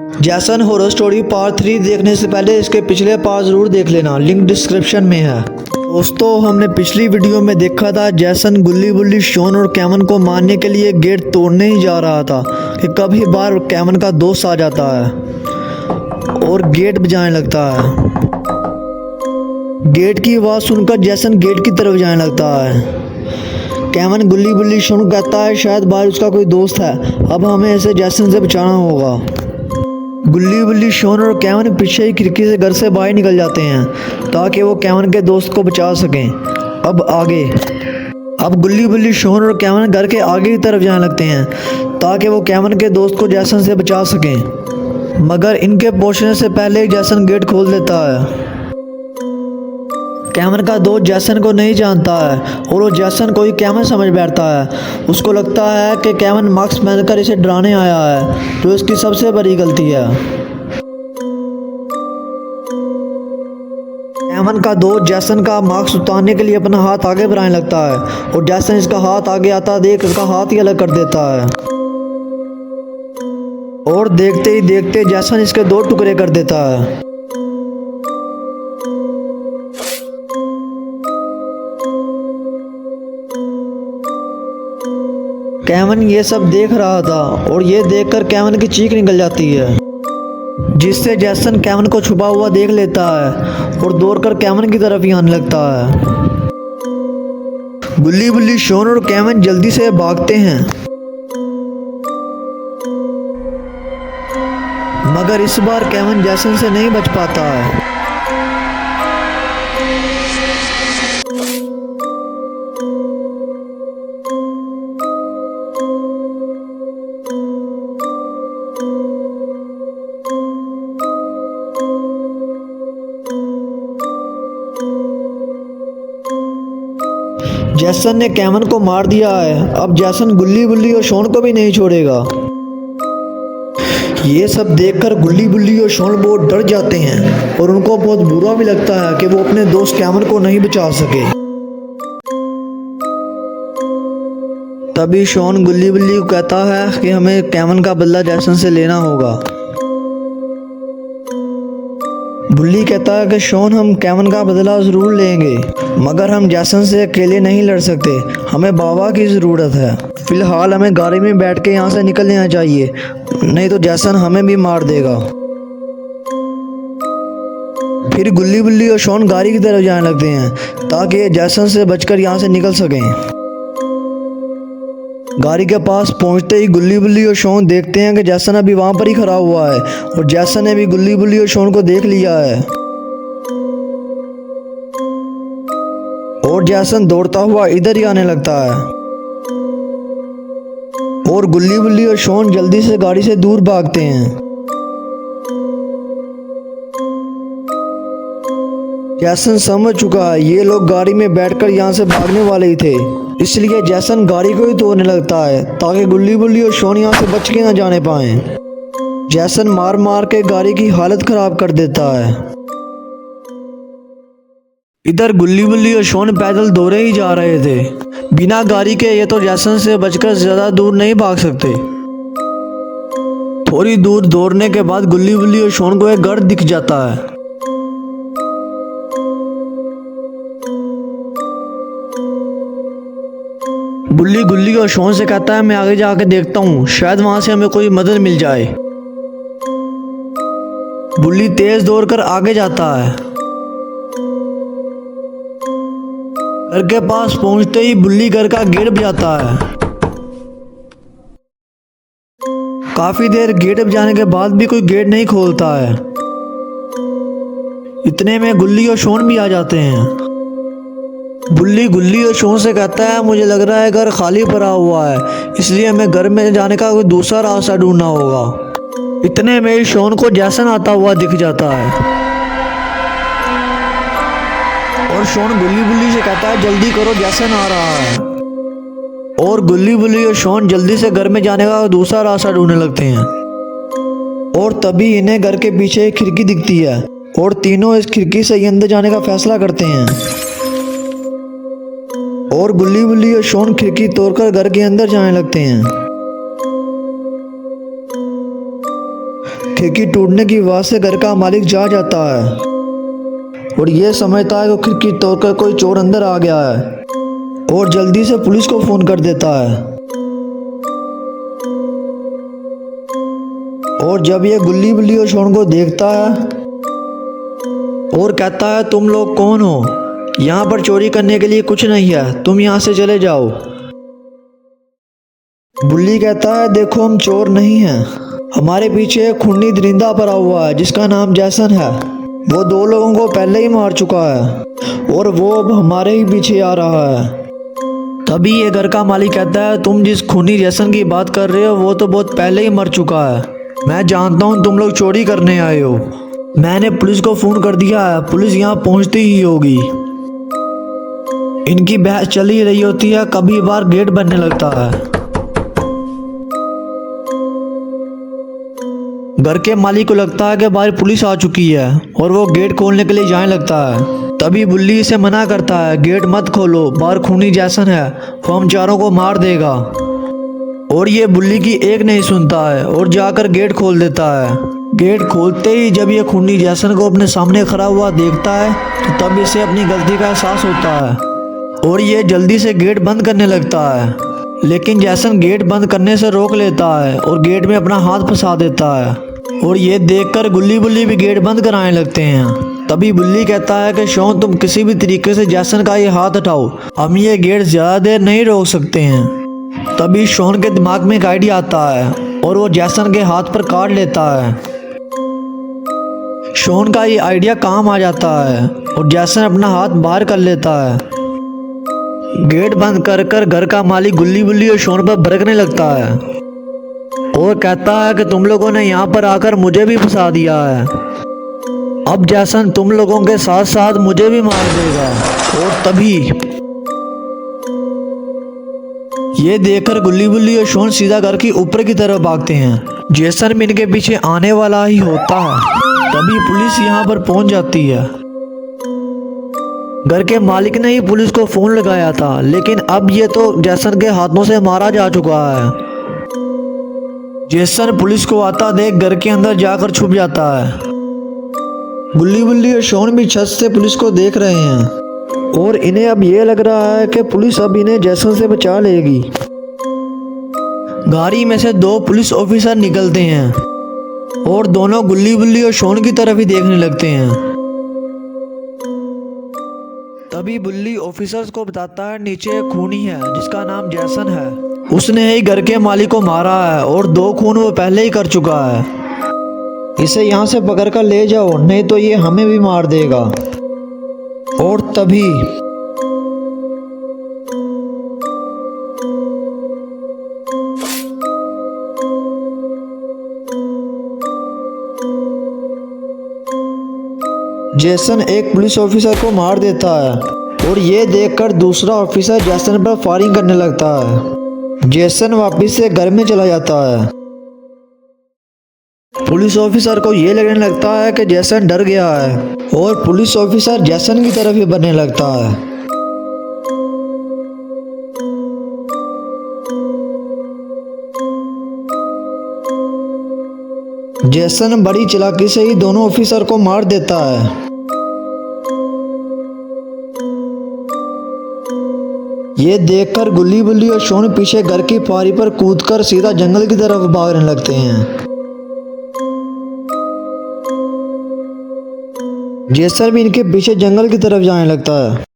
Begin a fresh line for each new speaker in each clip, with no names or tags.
जैसन horror story part 3 देखने से पहले इसके पिछले पार्ट ज़रूर देख लेना, लिंक डिस्क्रिप्शन में है। दोस्तों, हमने पिछली वीडियो में देखा था जैसन गुल्ली बुल्ली शॉन और केविन को मारने के लिए गेट तोड़ने ही जा रहा था कि कभी बार केविन का दोस्त आ जाता है और गेट बजाने लगता है। गेट की आवाज़ सुनकर जैसन गेट की तरफ जाने लगता है। केविन गुल्ली बुल्ली शॉन को कहता है शायद बाहर उसका कोई दोस्त है, अब हमें इसे जैसन से बचाना होगा। गुल्ली बुल्ली शॉन और केविन पीछे ही खिड़की से घर से बाहर निकल जाते हैं ताकि वो केविन के दोस्त को बचा सकें। अब गुल्ली बुल्ली शॉन और केविन घर के आगे की तरफ जाने लगते हैं ताकि वो केविन के दोस्त को जैसन से बचा सकें, मगर इनके पहुंचने से पहले ही जैसन गेट खोल देता है। केविन का दोस्त जैसन को नहीं जानता है और वो जैसन को ही केविन समझ बैठता है। उसको लगता है कि केविन मास्क पहनकर इसे डराने आया है, जो इसकी सबसे बड़ी गलती है। केविन का दोस्त जैसन का मास्क उतारने के लिए अपना हाथ आगे बढ़ाने लगता है और जैसन इसका हाथ आगे आता देख इसका हाथ ही अलग कर देता है और देखते ही देखते जैसन इसके 2 टुकड़े कर देता है। केविन ये सब देख रहा था और ये देखकर केविन की चीख निकल जाती है, जिससे जैसन केविन को छुपा हुआ देख लेता है और दौड़कर केविन की तरफ ही आने लगता है। गुल्ली बुल्ली शॉन और केविन जल्दी से भागते हैं, मगर इस बार केविन जैसन से नहीं बच पाता है। जैसन ने केविन को मार दिया है। अब जैसन गुल्ली बुल्ली और शॉन को भी नहीं छोड़ेगा। ये सब देखकर गुल्ली बुल्ली और शॉन बहुत डर जाते हैं और उनको बहुत बुरा भी लगता है कि वो अपने दोस्त केविन को नहीं बचा सके। तभी शॉन गुल्ली बुल्ली को कहता है कि हमें केविन का बदला जैसन से लेना होगा। बुल्ली कहता है कि शॉन हम केविन का बदला ज़रूर लेंगे, मगर हम जैसन से अकेले नहीं लड़ सकते, हमें बाबा की ज़रूरत है। फिलहाल हमें गाड़ी में बैठ के यहाँ से निकल जाना चाहिए, नहीं तो जैसन हमें भी मार देगा। फिर गुल्ली बुल्ली और शॉन गाड़ी की तरफ जाने लगते हैं ताकि जैसन से बचकर यहाँ से निकल सकें। गाड़ी के पास पहुंचते ही गुल्ली बुल्ली और शॉन देखते हैं कि जैसन अभी वहाँ पर ही खड़ा हुआ है और जैसन ने भी गुल्ली बुल्ली और शॉन को देख लिया है और जैसन दौड़ता हुआ इधर ही आने लगता है और गुल्ली बुल्ली और शॉन जल्दी से गाड़ी से दूर भागते हैं। जैसन समझ चुका है ये लोग गाड़ी में बैठकर यहाँ से भागने वाले ही थे, इसलिए जैसन गाड़ी को ही तोड़ने लगता है ताकि गुल्ली बुल्ली और शॉन यहाँ से बच के ना जाने पाएं। जैसन मार मार के गाड़ी की हालत खराब कर देता है। इधर गुल्ली बुल्ली और शॉन पैदल दौड़े ही जा रहे थे। बिना गाड़ी के ये तो जैसन से बचकर ज्यादा दूर नहीं भाग सकते। थोड़ी दूर दौड़ने के बाद गुल्ली बुल्ली और शॉन को एक घर दिख जाता है। बुल्ली गुल्ली और शॉन से कहता है मैं आगे जाके देखता हूँ, शायद वहां से हमें कोई मदद मिल जाए। बुल्ली तेज दौड़कर आगे जाता है। घर के पास पहुंचते ही बुल्ली घर का गेट बजाता है। काफी देर गेट बजाने के बाद भी कोई गेट नहीं खोलता है। इतने में गुल्ली और शॉन भी आ जाते हैं। बुल्ली गुल्ली और शॉन से कहता है मुझे लग रहा है घर खाली पड़ा हुआ है, इसलिए हमें घर में जाने का कोई दूसरा रास्ता ढूंढना होगा। इतने में ही शॉन को जैसन आता हुआ दिख जाता है और शॉन गुल्ली बुल्ली से कहता है जल्दी करो जैसन आ रहा है। और गुल्ली बुल्ली और शॉन जल्दी से घर में जाने का दूसरा रास्ता ढूंढने लगते हैं और तभी इन्हें घर के पीछे एक खिड़की दिखती है और तीनों इस खिड़की से अंदर जाने का फैसला करते हैं और गुल्ली बुल्ली और शॉन खिड़की तोड़कर घर के अंदर जाने लगते हैं। खिड़की टूटने की आवाज से घर का मालिक जाग जाता है और ये समझता है कि खिड़की तोड़कर कोई चोर अंदर आ गया है और जल्दी से पुलिस को फोन कर देता है। और जब ये गुल्ली बुल्ली और शोन को देखता है और कहता है तुम लोग कौन हो, यहाँ पर चोरी करने के लिए कुछ नहीं है, तुम यहाँ से चले जाओ। बुल्ली कहता है देखो हम चोर नहीं हैं, हमारे पीछे एक खूनी दरिंदा पड़ा हुआ है जिसका नाम जैसन है। वो 2 लोगों को पहले ही मार चुका है और वो अब हमारे ही पीछे आ रहा है। तभी ये घर का मालिक कहता है तुम जिस खूनी जैसन की बात कर रहे हो वो तो बहुत पहले ही मर चुका है। मैं जानता हूँ तुम लोग चोरी करने आए हो। मैंने पुलिस को फोन कर दिया है, पुलिस यहाँ पहुँचती ही होगी। इनकी बहस चल ही रही होती है, कभी बार गेट बनने लगता है। घर के मालिक को लगता है कि बाहर पुलिस आ चुकी है और वो गेट खोलने के लिए जाने लगता है। तभी बुल्ली इसे मना करता है गेट मत खोलो, बाहर खूनी जैसन है, वो हम चारों को मार देगा। और ये बुल्ली की एक नहीं सुनता है और जाकर गेट खोल देता है। गेट खोलते ही जब ये खूनी जैसन को अपने सामने खड़ा हुआ देखता है तो तब इसे अपनी गलती का एहसास होता है और ये जल्दी से गेट बंद करने लगता है। लेकिन जैसन गेट बंद करने से रोक लेता है और गेट में अपना हाथ फंसा देता है और ये देखकर गुल्ली बुल्ली भी गेट बंद कराने लगते हैं। तभी बुल्ली कहता है कि शोन तुम किसी भी तरीके से जैसन का ये हाथ हटाओ, हम ये गेट ज़्यादा देर नहीं रोक सकते हैं। तभी शोन के दिमाग में एक आइडिया आता है और वो जैसन के हाथ पर काट लेता है। शोन का ये आइडिया काम आ जाता है और जैसन अपना हाथ बाहर कर लेता है। गेट बंद कर घर का मालिक गुल्ली बुल्ली और शोन पर भड़कने लगता है और कहता है कि तुम लोगों ने यहाँ पर आकर मुझे भी फंसा दिया है, अब जैसन तुम लोगों के साथ साथ मुझे भी मार देगा। और तभी ये देखकर गुल्ली बुल्ली और शोन सीधा घर की ऊपर की तरफ भागते हैं। जैसन भी इनके पीछे आने वाला ही होता है तभी पुलिस यहाँ पर पहुंच जाती है। घर के मालिक ने ही पुलिस को फोन लगाया था, लेकिन अब ये तो जैसन के हाथों से मारा जा चुका है। जैसन पुलिस को आता देख घर के अंदर जाकर छुप जाता है। गुल्ली बुल्ली और शोन भी छत से पुलिस को देख रहे हैं और इन्हें अब ये लग रहा है कि पुलिस अब इन्हें जैसन से बचा लेगी। गाड़ी में से 2 पुलिस ऑफिसर निकलते हैं और दोनों गुल्ली बुल्ली और शोन की तरफ ही देखने लगते हैं। तभी बुल्ली ऑफिसर्स को बताता है नीचे एक खूनी है जिसका नाम जैसन है, उसने ही घर के मालिक को मारा है और 2 खून वो पहले ही कर चुका है। इसे यहाँ से पकड़ कर ले जाओ नहीं तो ये हमें भी मार देगा। और तभी जैसन एक पुलिस ऑफिसर को मार देता है और ये देखकर दूसरा ऑफिसर जैसन पर फायरिंग करने लगता है। जैसन वापस से घर में चला जाता है। पुलिस ऑफिसर को ये लगने लगता है कि जैसन डर गया है और पुलिस ऑफिसर जैसन की तरफ ही बढ़ने लगता है। जैसन बड़ी चालाकी से ही दोनों ऑफिसर को मार देता है। ये देखकर गुल्ली बुल्ली और शोन पीछे घर की पारी पर कूदकर सीधा जंगल की तरफ भागने लगते हैं। जैसन भी इनके पीछे जंगल की तरफ जाने लगता है।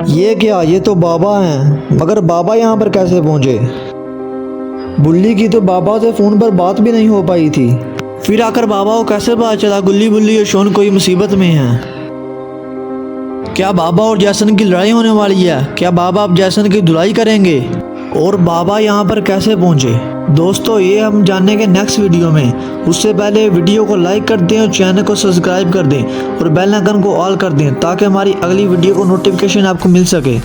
ये क्या, ये तो बाबा हैं, मगर बाबा यहाँ पर कैसे पहुँचे? बुल्ली की तो बाबा से फ़ोन पर बात भी नहीं हो पाई थी, फिर आकर बाबा को कैसे पता चला गुल्ली बुल्ली और शोन कोई मुसीबत में हैं? क्या बाबा और जैसन की लड़ाई होने वाली है? क्या बाबा अब जैसन की धुलाई करेंगे? और बाबा यहाँ पर कैसे पहुँचे? दोस्तों ये हम जानने के नेक्स्ट वीडियो में। उससे पहले वीडियो को लाइक कर दें और चैनल को सब्सक्राइब कर दें और बेल आइकन को ऑल कर दें ताकि हमारी अगली वीडियो को नोटिफिकेशन आपको मिल सके।